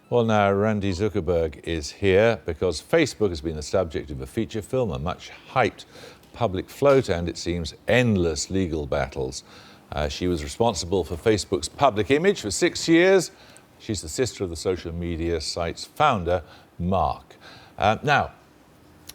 Well, now, Randi Zuckerberg is here because Facebook has been the subject of a feature film, a much hyped public float, and it seems endless legal battles. She was responsible for Facebook's public image for 6 years. She's the sister of the social media site's founder, Mark. Now,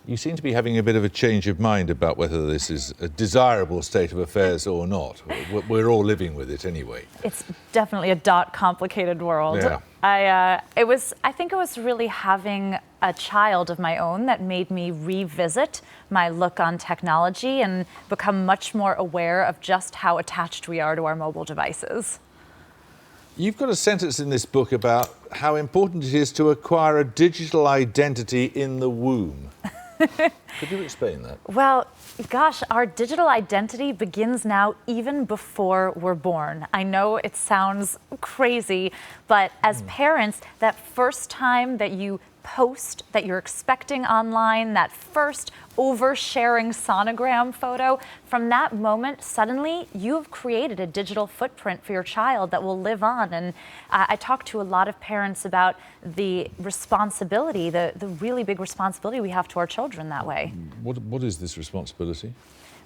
you seem to be having a bit of a change of mind about whether this is a desirable state of affairs or not. We're all living with it anyway. It's definitely a complicated world. Yeah. I think it was really having a child of my own that made me revisit my look on technology and become much more aware of just how attached we are to our mobile devices. You've got a sentence in this book about how important it is to acquire a digital identity in the womb. Could you explain that? Well, gosh, our digital identity begins now even before we're born. I know it sounds crazy, but as parents, that first time that you post that you're expecting online, that first oversharing sonogram photo, from that moment, suddenly you've created a digital footprint for your child that will live on. And I talk to a lot of parents about the responsibility, the really big responsibility we have to our children that way. What is this responsibility?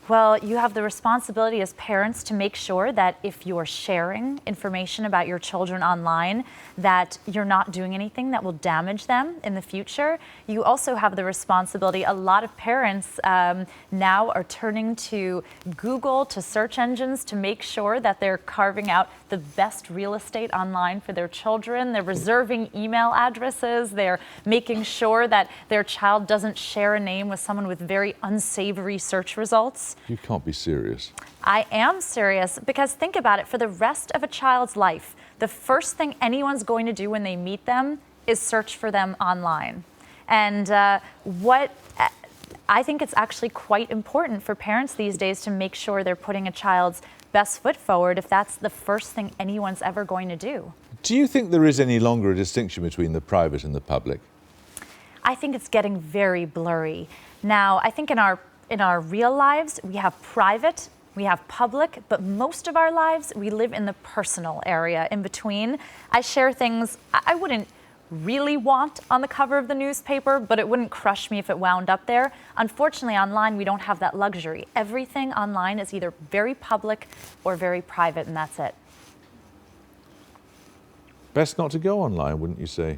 Well, you have the responsibility as parents to make sure that if you're sharing information about your children online, that you're not doing anything that will damage them in the future. You also have the responsibility, a lot of parents now are turning to Google, to search engines, to make sure that they're carving out the best real estate online for their children. They're reserving email addresses. They're making sure that their child doesn't share a name with someone with very unsavory search results. You can't be serious. I am serious, because think about it, for the rest of a child's life, the first thing anyone's going to do when they meet them is search for them online. And I think it's actually quite important for parents these days to make sure they're putting a child's best foot forward if that's the first thing anyone's ever going to do. Do you think there is any longer a distinction between the private and the public? I think it's getting very blurry. Now, I think in our real lives, we have private, we have public, but most of our lives, we live in the personal area in between. I share things I wouldn't really want on the cover of the newspaper, but it wouldn't crush me if it wound up there. Unfortunately, online, we don't have that luxury. Everything online is either very public or very private, and that's it. Best not to go online, wouldn't you say?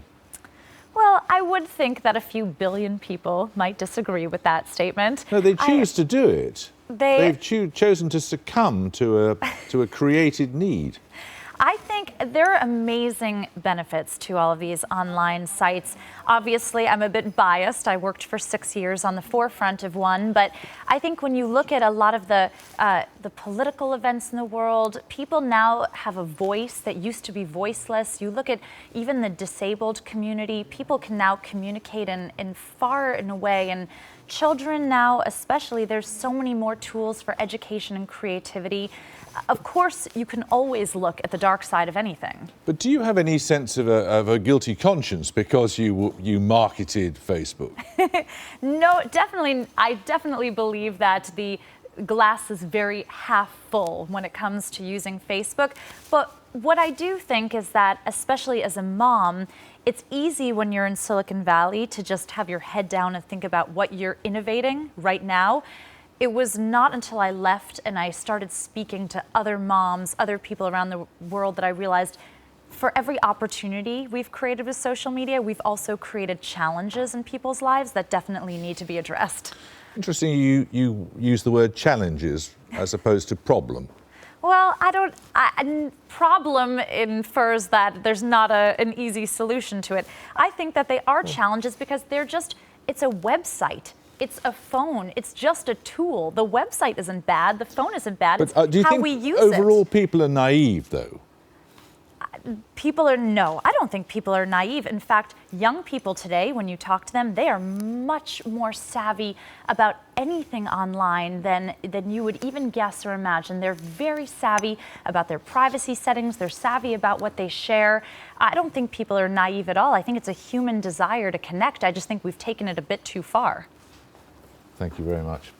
Well, I would think that a few billion people might disagree with that statement. No, they choose to do it. They've chosen to succumb to a created need. I think there are amazing benefits to all of these online sites. Obviously, I'm a bit biased. I worked for 6 years on the forefront of one, but I think when you look at a lot of the political events in the world, people now have a voice that used to be voiceless. You look at even the disabled community, people can now communicate in a way, and children now especially, there's so many more tools for education and creativity. Of course, you can always look at the dark side of anything. But do you have any sense of a guilty conscience because you marketed Facebook? No, definitely. I definitely believe that the glass is very half full when it comes to using Facebook. But what I do think is that, especially as a mom, it's easy when you're in Silicon Valley to just have your head down and think about what you're innovating right now. It was not until I left and I started speaking to other moms, other people around the world, that I realized for every opportunity we've created with social media, we've also created challenges in people's lives that definitely need to be addressed. Interesting you use the word challenges as opposed to problem. Well, problem infers that there's not an easy solution to it. I think that they are challenges because it's a website. It's a phone. It's just a tool. The website isn't bad. The phone isn't bad. But do you think overall people are naive, though? No, I don't think people are naive. In fact, young people today, when you talk to them, they are much more savvy about anything online than you would even guess or imagine. They're very savvy about their privacy settings. They're savvy about what they share. I don't think people are naive at all. I think it's a human desire to connect. I just think we've taken it a bit too far. Thank you very much.